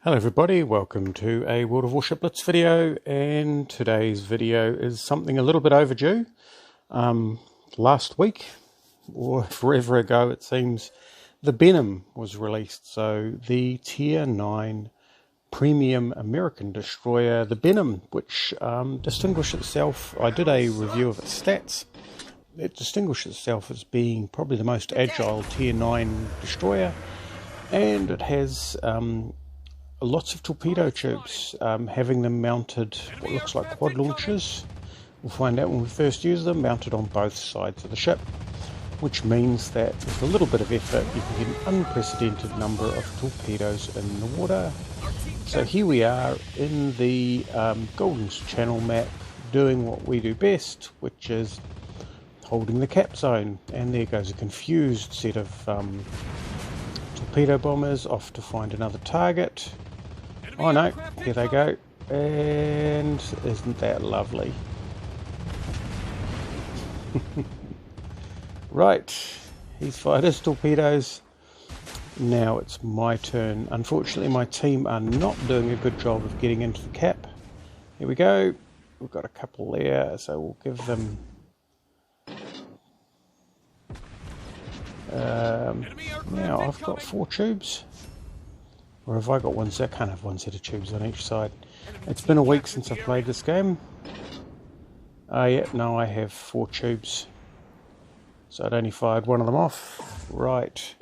Hello everybody, welcome to a World of Warship Blitz video, and today's video is something a little bit overdue. Last week, or forever ago it seems, the Benham was released, so the Tier 9 premium American destroyer, the Benham, which distinguished itself, I did a review of its stats, it distinguished itself as being probably the most agile Tier 9 destroyer, and it has lots of torpedo tubes, having them mounted what looks like quad launchers. We'll find out when we first use them, mounted on both sides of the ship, which means that with a little bit of effort you can get an unprecedented number of torpedoes in the water. So here we are in the Golden Channel map doing what we do best, which is holding the cap zone, and there goes a confused set of torpedo bombers off to find another target. Oh no, here they go, and isn't that lovely? Right, he's fired his torpedoes. Now it's my turn. Unfortunately my team are not doing a good job of getting into the cap. Here we go, we've got a couple there, so we'll give them now I've got 4 tubes. Or have I got one set? I can't have one set of tubes on each side. It's been a week since I've played this game. Yeah, no, I have 4 tubes. So I'd only fired one of them off. Right.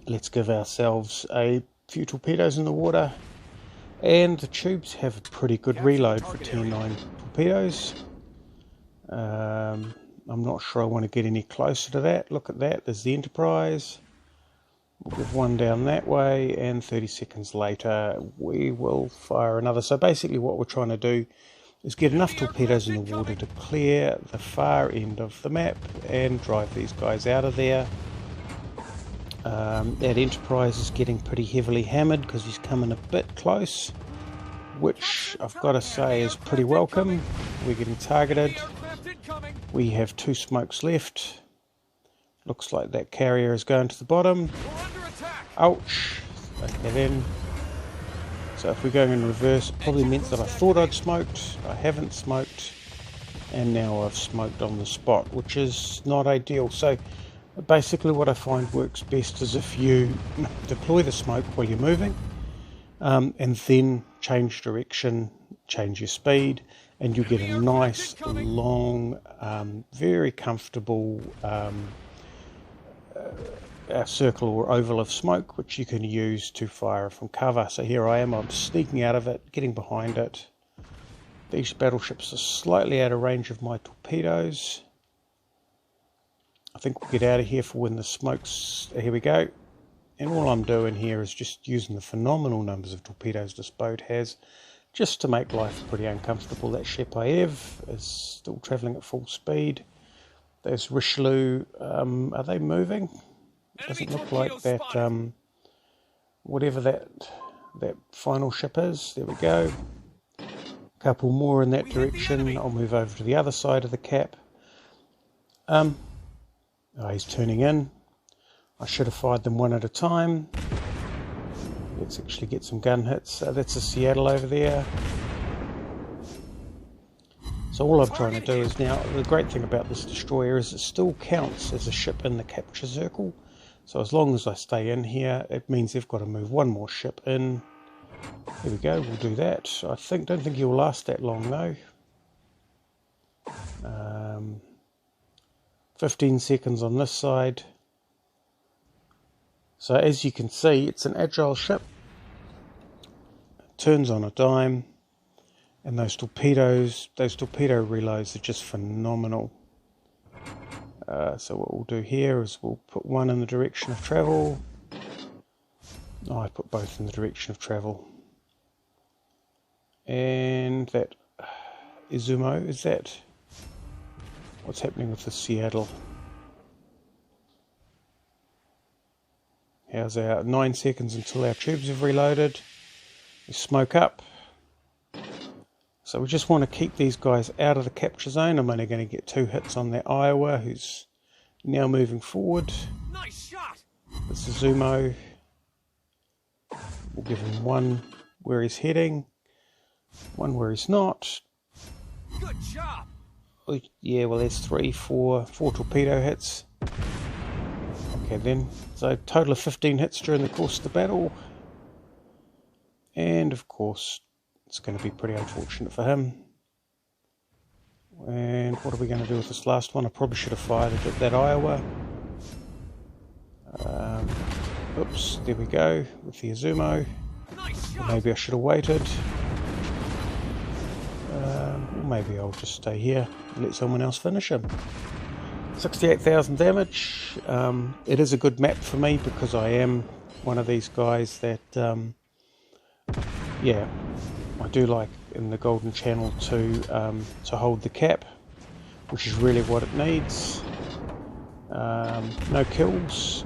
Let's give ourselves a few torpedoes in the water. And the tubes have a pretty good reload for Tier 9 torpedoes. I'm not sure I want to get any closer to that. Look at that, there's the Enterprise. We'll give one down that way, and 30 seconds later we will fire another. So basically what we're trying to do is get enough torpedoes in the water to clear the far end of the map and drive these guys out of there. That Enterprise is getting pretty heavily hammered because he's coming a bit close, which I've got to say is pretty welcome. We're getting targeted. We have 2 smokes left. Looks like that carrier is going to the bottom. Ouch. Okay then. So if we're going in reverse, it probably meant that I thought I'd smoked. I haven't smoked. And now I've smoked on the spot, which is not ideal. So basically what I find works best is if you deploy the smoke while you're moving, and then change direction, change your speed, and you get a nice, long, very comfortable a circle or oval of smoke, which you can use to fire from cover. So here I am, I'm sneaking out of it, getting behind it. These battleships are slightly out of range of my torpedoes. I think we'll get out of here for when the smoke's... Here we go. And all I'm doing here is just using the phenomenal numbers of torpedoes this boat has, just to make life pretty uncomfortable. That Shepaev is still travelling at full speed. There's Richelieu. Are they moving? Doesn't look like that. Whatever that final ship is. There we go. A couple more in that direction. I'll move over to the other side of the cap. Oh, he's turning in. I should have fired them one at a time. Let's actually get some gun hits. That's a Seattle over there. So all I'm trying to do is now, the great thing about this destroyer is it still counts as a ship in the capture circle. So as long as I stay in here, it means they've got to move one more ship in. There we go, we'll do that. I don't think he'll last that long though. 15 seconds on this side. So as you can see, it's an agile ship. It turns on a dime. And those torpedo reloads are just phenomenal. So what we'll do here is we'll put one in the direction of travel. Oh, I put both in the direction of travel. And that Izumo, is that... What's happening with the Seattle? How's our 9 seconds until our tubes have reloaded? We smoke up. So we just want to keep these guys out of the capture zone. I'm only going to get 2 hits on that Iowa, who's now moving forward. Nice shot. This is Zumo. We'll give him one where he's heading, one where he's not. Good job. Oh, yeah, well there's four torpedo hits. Okay then, so total of 15 hits during the course of the battle. And of course, it's going to be pretty unfortunate for him. And what are we going to do with this last one? I probably should have fired it at that Iowa. Oops, there we go, with the Izumo. Nice Or maybe I should have waited. Or maybe I'll just stay here and let someone else finish him. 68,000 damage. It is a good map for me because I am one of these guys that, yeah, I do like in the Golden Channel to hold the cap, which is really what it needs. No kills,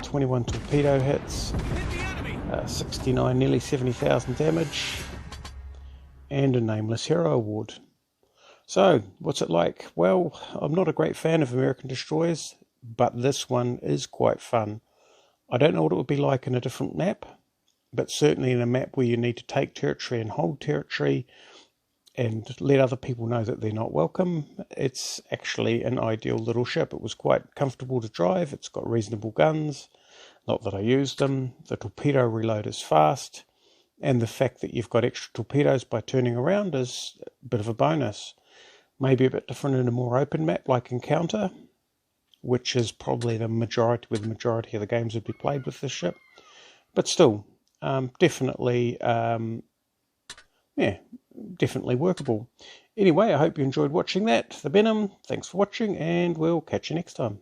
21 torpedo hits, 69, nearly 70,000 damage, and a Nameless Hero Award. So, what's it like? Well, I'm not a great fan of American destroyers, but this one is quite fun. I don't know what it would be like in a different map, but certainly in a map where you need to take territory and hold territory and let other people know that they're not welcome, it's actually an ideal little ship. It was quite comfortable to drive, it's got reasonable guns, not that I used them, the torpedo reload is fast, and the fact that you've got extra torpedoes by turning around is a bit of a bonus. Maybe a bit different in a more open map like Encounter, which is probably the majority, where the majority of the games would be played with this ship. But still, definitely, yeah, definitely workable. Anyway, I hope you enjoyed watching that. The Benham, thanks for watching, and we'll catch you next time.